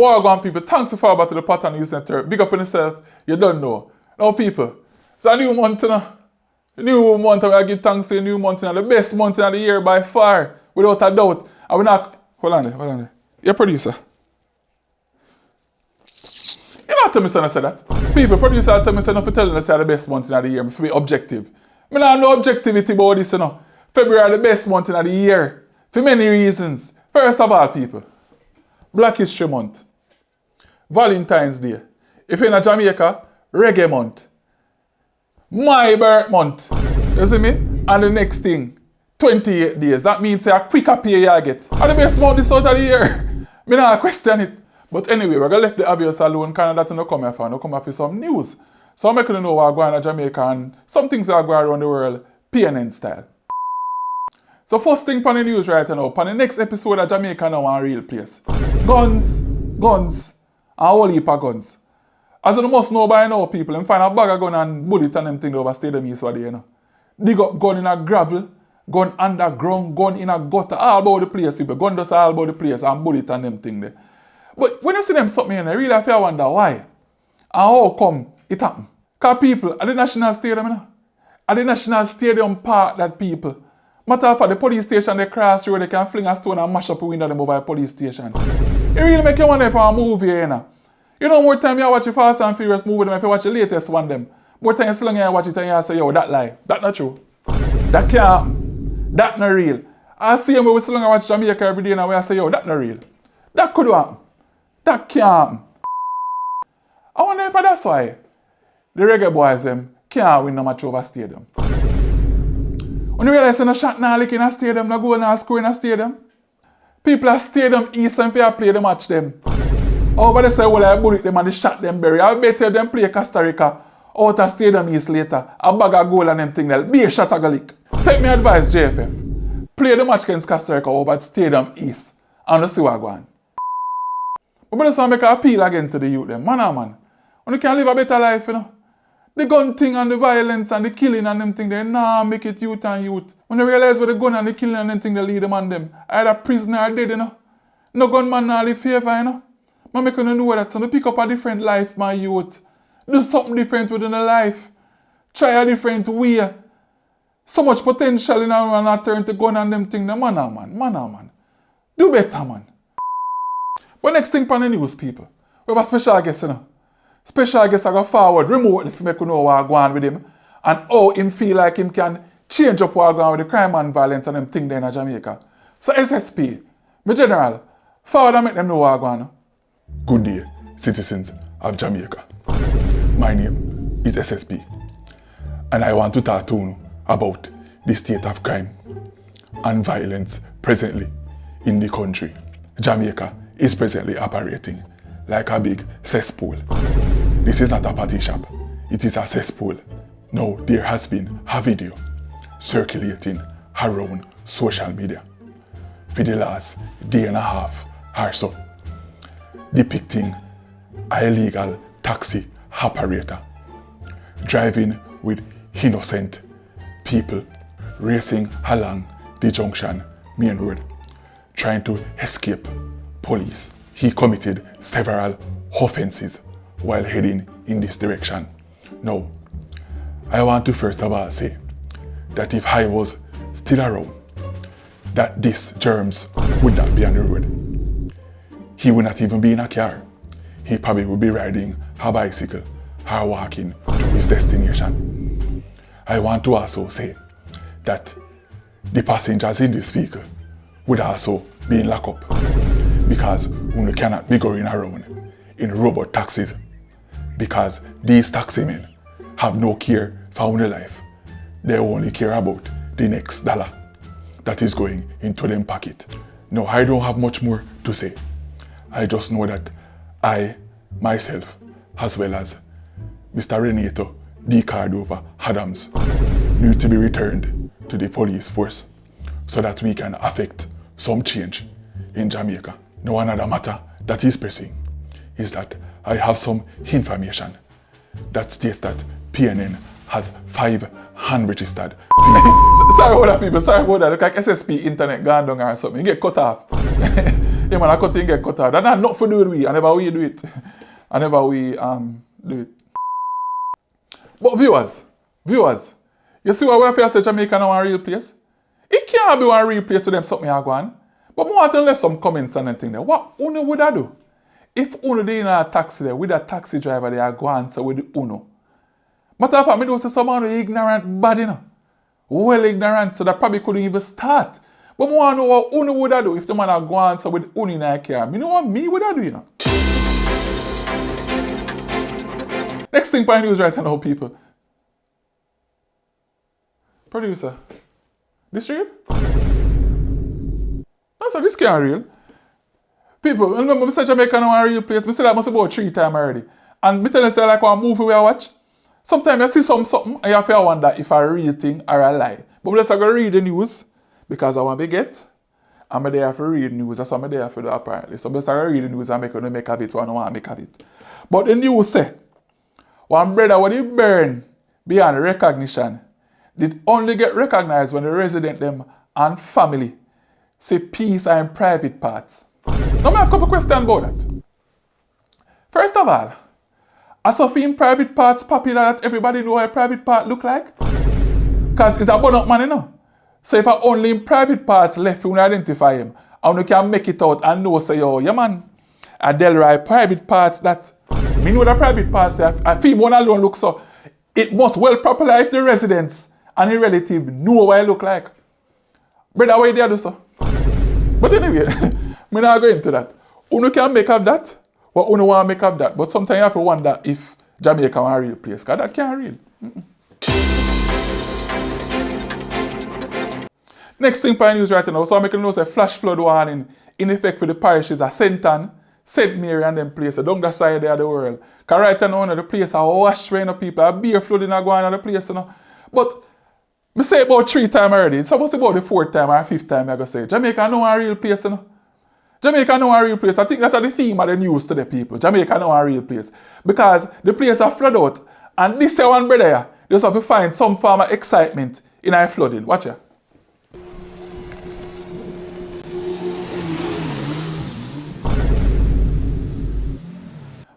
Well, go on, people. Thanks for back to the Pattern News Network. Big up on yourself. You don't know. Now, people, it's a new month, you know. The new month, I give thanks to the new month, you know, the best month of the year by far, without a doubt. I will not. Hold on there. Your producer. You know, tell me son I said that. People, producer tell me son for telling us the best month in the year, to be objective. I don't have no objectivity about this, you know. February the best month in the year. For many reasons. First of all, people, Black History Month. Valentine's Day. If you're in Jamaica, Reggae Month. My birth month. You see me? And the next thing, 28 days. That means a quicker pay you get. And the best month this out of the year. I don't question it. But anyway, we're going to leave the obvious alone. Kind of that no come here for. No come here for some news. So I'm making you know what's going on in Jamaica and some things are going around the world, PNN style. So first thing on the news right now, on the next episode of Jamaica now a real place. Guns, and a whole heap of guns. As you must know by now, people, them find a bag of gun and bullet and them things over Stadium East what they, you know. Dig up gun in a gravel, gun underground, gun in a gutter, all about the place, people. Gun just all about the place and bullet and them things there. But when you see them something, I really have to wonder why. And how come it happen? Because people, at the National Stadium, you know, at the National Stadium Park that people, matter of fact, the police station, they cross road, they can fling a stone and mash up a window them over the police station. It really make you wonder for a movie, you know. You know, more time you watch a Fast and Furious movie than if you watch the latest one them. More time you still you watch it and you say, yo, that lie. That not true. That can't happen. That not real. I see when we still watch Jamaica every day and we say, yo, that not real. That could happen. That can't happen. I wonder if that's why the reggae boys them can't win no match over stadium. When you realize no shot now like in a stadium, no goal now score in a stadium. People at Stadium East and if play the match them. Over they say, well, I bullet them and they shot them bury. I bet you them play Costa Rica out of Stadium East later. A bag of goal and them thing there. Be a shot a lick. Take me advice, JFF. Play the match against Costa Rica over at Stadium East and see what go on. But I just want to make an appeal again to the youth them. Man. When you can live a better life, you know. The gun thing and the violence and the killing and them thing, they nah make it youth and youth. When they realize where the gun and the killing and them thing, they lead them on them. Either prisoner or dead, you know. No gunman nah live favor, you know. Man make you know that, so they pick up a different life, my youth. Do something different within the life. Try a different way. So much potential in a man and turn to gun and them thing, the man. Do better, man. But next thing on the news, people. We have a special guest, you know. Special guest I go forward remotely to make you know what's going on with him and how him feel like him can change up what's going on with the crime and violence and them thing there in Jamaica. So SSP, my general, forward and make them know what's going on. Good day, citizens of Jamaica. My name is SSP and I want to talk to you about the state of crime and violence presently in the country. Jamaica is presently operating like a big cesspool. This is not a party shop, it is a cesspool. Now there has been a video circulating around social media for the last day and a half or so, depicting an illegal taxi operator driving with innocent people racing along the junction main road, trying to escape police. He committed several offenses while heading in this direction. Now, I want to first of all say that if I was still around, that these germs would not be on the road. He would not even be in a car. He probably would be riding a bicycle or walking to his destination. I want to also say that the passengers in this vehicle would also be in lockup because we cannot be going around in robot taxis because these taxi men have no care for their life. They only care about the next dollar that is going into them pocket. No, I don't have much more to say. I just know that I, myself, as well as Mr. Renato D. Cardova Adams, need to be returned to the police force so that we can affect some change in Jamaica. Now another matter that is pressing is that I have some information that states that PNN has 5 unregistered Sorry about that, people. Sorry about that. Look like SSP internet gone down or something. You get cut off. Yeah, man, I cut in, get cut out. That's not for do with we. I never we do it. I never we do it. But viewers, you see what we have to say Jamaica now a real place? It can't be one real place with them something I go on. But I want to leave some comments and anything there. What Uno would I do? If Uno dey in a taxi there with a taxi driver there go answer with the Uno. Matter of fact, me do say someone who ignorant bad, you know. Well ignorant, so that probably couldn't even start. But I want to know what Uno would I do if the man a go answer with Uno in a car. Me know what me would I do, you know. Next thing by news right now, people. Producer. This real? No, so this can't real. People, remember I said Jamaica now a real place. I said that must about 3 times already. And I tell you say like one movie we watch. Sometimes you see something and you have to wonder if a real thing or a lie. But let's go read the news because I want to get. I'm there for read news. That's what I'm there for do apparently. So let's go read the news and make of it what I don't want to make of it. But the news say, one brother when he burn beyond recognition did only get recognized when the resident them and family say peace are in private parts. Now I have a couple questions about that. First of all, are some private parts popular that everybody know what a private part look like? Because it's a bun-up man, you know. So if I only in private parts left, you identify him. And you can make it out and know, say, yo, yeah man, I Delray private parts that. Me know the private parts, I feel one alone look so. It must well properly if the residents and the relative know what I look like. Brother, why they do so? But anyway, me not go into that. Uno can make up that, or Uno want to make up that. But sometimes you have to wonder if Jamaica want a real place, because that can't real. Next thing by news right now, so I'm making notice a flash flood warning in effect for the parishes of Senton, St. Mary and them places, down the side there of the world. Because right now, the place are washed rain of people, a beer flooding are going on the place, you know. But I say about 3 times already. It's supposed to be about the 4th time or 5th time I go say. Jamaica know a real place, you know. Jamaica know a real place. I think that's the theme of the news to the people. Jamaica know a real place. Because the place are flooded out. And this one brother here, you just have to find some form of excitement in our flooding. Watch ya.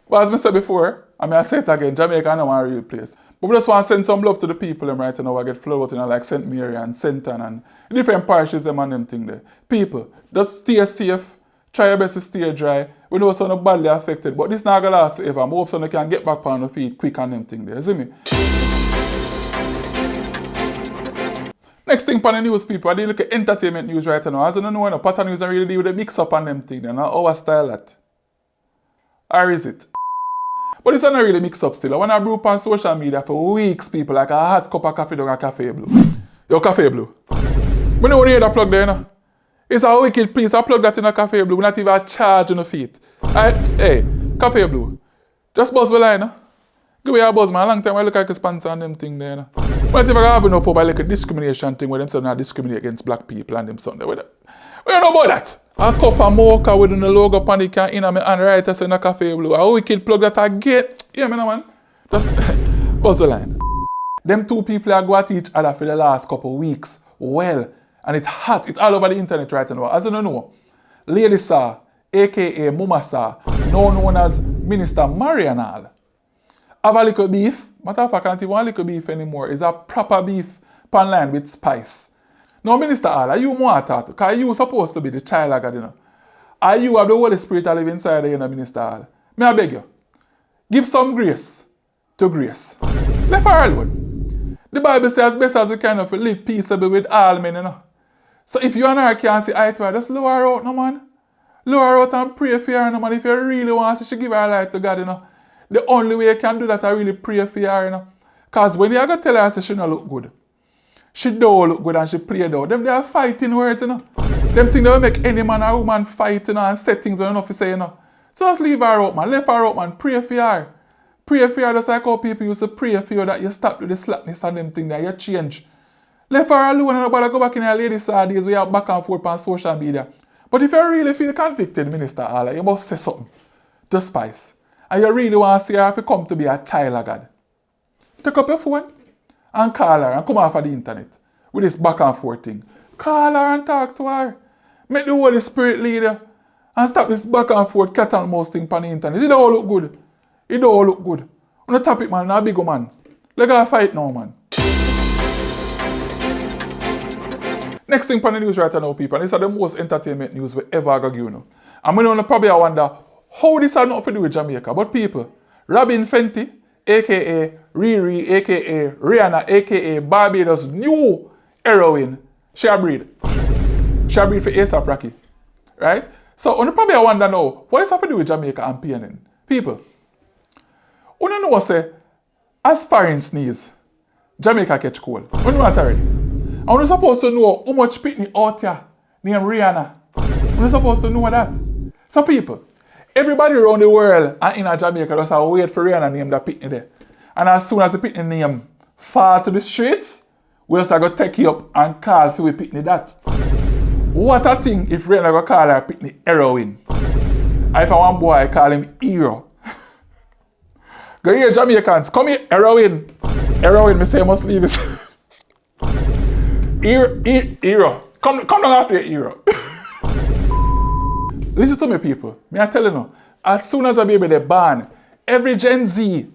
But as I said before, I say it again, Jamaica know a real place. But we just want to send some love to the people them right now. I get flooded out in like St. Mary and Senton and different parishes them and them thing there. People, just stay safe. Try your best to stay dry. We know some not badly affected, but this not gonna last forever. I hope some can get back on the feet quick and them thing there. You see me? Next thing on the news, people, I look at entertainment news right now. As you don't know, pattern news don't really deal with the mix up on them thing there. Not our style that. Or is it? But it's not really mix up still. I want to brew on social media for weeks, people, like a hot cup of coffee down a Cafe Blue. Yo, Cafe Blue. We don't hear that plug there, you know? It's a wicked place. I plug that in a Cafe Blue. We're not even charging the feet. Hey, Cafe Blue. Just buzz the line, no? Give me a buzz, man. A long time I look like a sponsor on them thing there, you know? What if I have no pub, I like a discrimination thing where them say not discriminate against black people and them something. We don't know about that. A cup of mocha with the logo on the can in and write us in a Cafe Blue. A wicked plug that I get. Yeah, me no man. Just buzz the line. Them two people are going at each other for the last couple of weeks. Well, and it's hot. It's all over the internet right now. As you don't know, Lady Sa, aka Mama Sa, now known as Minister Marianal, have a little beef. Matter of fact, I can't even a little beef anymore. It's a proper beef pan line with spice. Now, Minister Al, are you more that? Because you supposed to be the child of God, you know. Are you have the Holy Spirit that live inside you, Minister Al? May I beg you? Give some grace to grace. Left her alone. The Bible says, as best as you can, live peaceably with all men, you know. So if you and her can't see eye to eye, just lower her out, no man. Lower her out and pray for her, no man. If you really want to, she give her life to God, you know. The only way you can do that, I really pray for her, you know. Because when you are going to tell her, she don't look good. She don't look good and she play though. Them they are fighting words, you know. Them things that will make any man or woman fight, you know, and set things on enough to say, you know. So just leave her out, man. Left her out, man. Pray for her. Pray for her just like how people used to pray for you that you stop with the slackness and them things that you change. Left her alone and nobody go back in her ladies' days we are back and forth on social media. But if you really feel convicted, Minister Allah, you must say something to Spice. And you really want to see her if you come to be a child of God. Take up your phone and call her and come off of the internet with this back and forth thing. Call her and talk to her. Make the Holy Spirit lead you. And stop this back and forth cat and mouse thing on the internet. It don't look good. It don't look good. On the topic, man, not big man. Let's go fight now, man. Next thing on the news right now, people, and this is the most entertainment news we ever got you know. And we know probably wonder how this has nothing to do with Jamaica. But people, Robin Fenty, aka Riri, aka Rihanna, aka Barbados' new heroine, she a breed. She a breed for A$AP Rocky. Right? So you probably wonder now, what does it have to do with Jamaica and PNN? People, you know say, as foreign sneeze, Jamaica catch cold. You know that already. And you're supposed to know how much pitney out here named Rihanna. You're supposed to know that. So people, everybody around the world and in Jamaica just wait for Rihanna name that pitney there. And as soon as the pitney name fall to the streets, we just go take you up and call for we pitney that. What a thing if Rihanna go call her pitney heroine. And if I want boy, I call him hero. Go here, Jamaicans, come here, heroine. Heroine, me say I must leave this. Hero. Come down after your hero. Listen to me, people. Me I tell you now, as soon as a baby they born, every Gen Z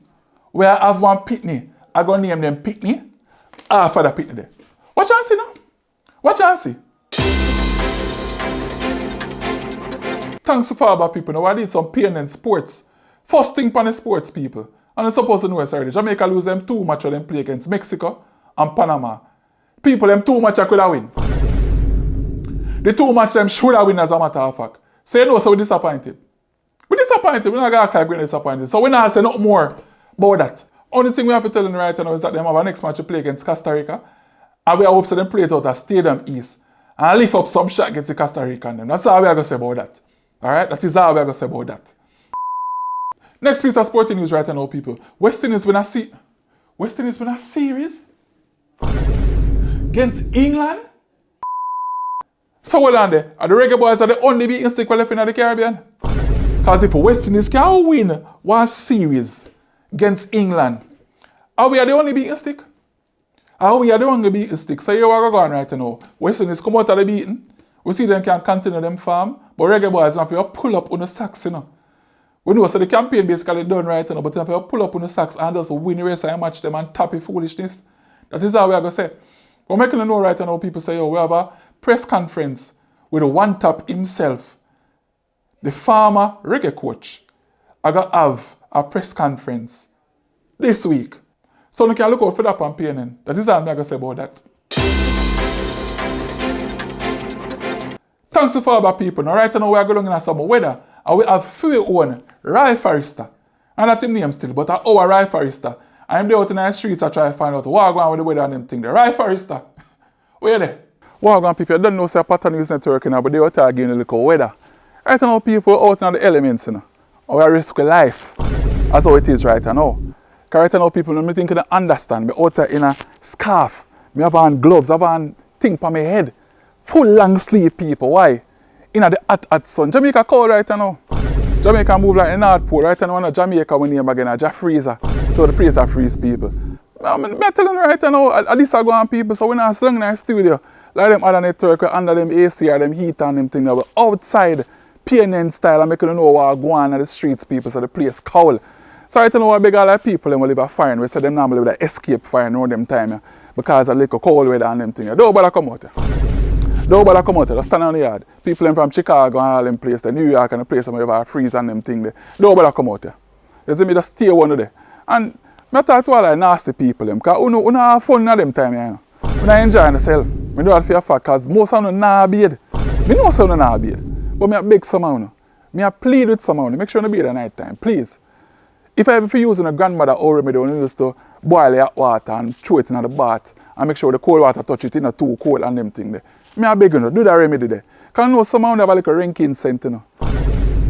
where I have one pitney, I go name them pitney after the pitney there. Watch and see now. Watch and see. Thanks for about people. Now I did some PNN sports. First thing on the sports, people. And I'm supposed to know it's already. Jamaica lose them 2 matches when they play against Mexico and Panama. People, them 2 matches could have win. The 2 matches them should have win as a matter of fact. So you know, so we're disappointed. We're disappointed. We're not going to act like we're disappointed. So we're not saying nothing more about that. Only thing we have to tell them right now is that they have a next match to play against Costa Rica. And we are hoping them play it out at Stadium East. And lift up some shot against the Costa Rican. That's all we are going to say about that. Alright? That is all we are going to say about that. Next piece of sporting news right now, people. West Indies win a series against England. So well on there. Are the Reggae Boys are the only beating stick left in the Caribbean? Because if West Indies can win one series against England, are we the only beating stick? Are we the only beating stick? So here we are going right now. West Indies come out of the beating. We see them can continue them farm. But Reggae Boys have to pull up on the sacks, you know. We know so the campaign basically done right now, but if you pull up on the sacks and just win the rest and match them and tappy foolishness, that is how we are going to say. But making you know right now, people say, we have a press conference with the one top himself, the former reggae coach. I got to have a press conference this week. So you can look out for that on PNN. That is all I'm going to say about that. Thanks for all people. Now right now we are going to some weather. And we have few one, Rai Forrester. And that's his name still, but our Rai Forrester. I'm there out in the streets to try to find out what going on with the weather and them thing there. Rai Forrester. Where there? What going on, people? You don't know say patwanewsnetwork now, but they are talking a little weather. Right now people out in the elements, you know. We are risking life. That's how it is right now. Because right now people, I think you understand. Me out in a scarf. Me have on gloves, have on thing on my head. Full long sleeve people. Why? In the hot sun. Jamaica cold right now. Jamaica move like the North Pole. Right now, Jamaica when name again, a freezer. So the freezer freeze people. I'm telling you right now, at least I go on people, so when I sing in the studio, like them other network, under them AC or them heat and them thing, but outside, PNN style, I'm making you know what go on in the streets, people, so the place cold. So right now, I beg all the people who live a fire, we say them normally with the escape fire around them time, yeah, because of little cold weather and them thing. Don't bother come out here. Don't bother come out here, just stand on the yard. People them from Chicago and all them places, the New York and the place where have freeze and them thing there. Don't bother come out here. You see me just stay one of there. And I talk to all the nasty people them, because you know have fun in them time, you know. When I enjoy myself, I do it for your fact, because most of them not bathe. I know some of them not bathe. But I beg some of them. I plead with some of them. Make sure you bathe at night time, please. If I ever use a grandmother or remedy when you used to boil the hot water and throw it in the bath and make sure the cold water touch it in too cold and them thing there. I beg you, do that remedy there. Because you know some of them have like a ranking scent, you know.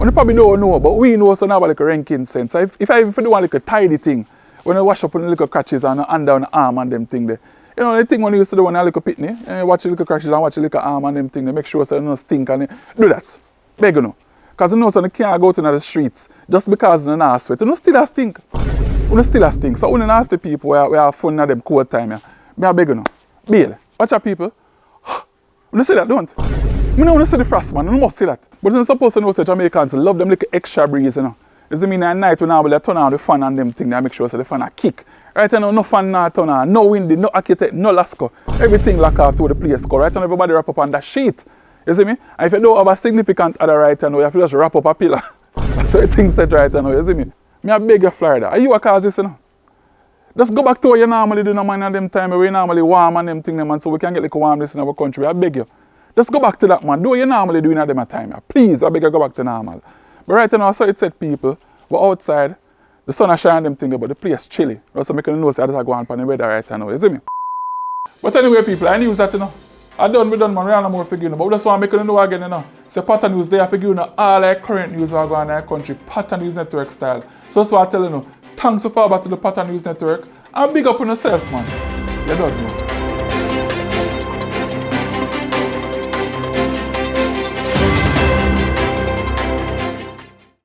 You probably don't know, but we know some have like a ranking scent. So if I do one like a tidy thing, when I wash up on the little crutches and under on the arm and them thing there. You know, the thing when you used to do when I little pitney, and watch the little crutches and watch the little arm and them thing, they make sure so you don't stink and do that. Beg you know. Because you know so you can't go to the streets just because you don't sweat. You know still a stink. You still a stink. So when you ask the people we have fun at them cold time, I beg you know. Bail. Watch out people. You see that, don't? I don't want to see the frost, man. You must see that. But you're supposed to know that Jamaicans love them little extra breeze, you know. Does it mean at night when I turn on the fan and them thing, I make sure that the fan a kick. Right now, no fan not turn on, no windy, no architect, no lasco. Everything lock off to the place go. Right now, everybody wrap up on that sheet. You see me? And if you don't have a significant other right now, you have to just wrap up a pillar. That's what things said right now, you see me? I beg you, Florida. Are you a cause this, you know? Just go back to what you normally do, no man, at them time where we normally warm and them thing, man, so we can get like warmness in our country. I beg you. Just go back to that, man. Do what you normally do in them time. Yeah. Please, I beg you, go back to normal. But right now, so it said people, we're outside, the sun is shining them thing, but the place chilly. Also making the nose that I go on the weather right now, you see me? But anyway, people, I knew that, you know. I done, man, RIHANNA more figure, you know. But we just want to make you know again, you know. So Pattern News, they are figure, you know, all like current news are going on in our country, Pattern News Network style. So that's what I tell you, thanks so far back to the Pattern News Network. And big up on yourself, man. You don't know.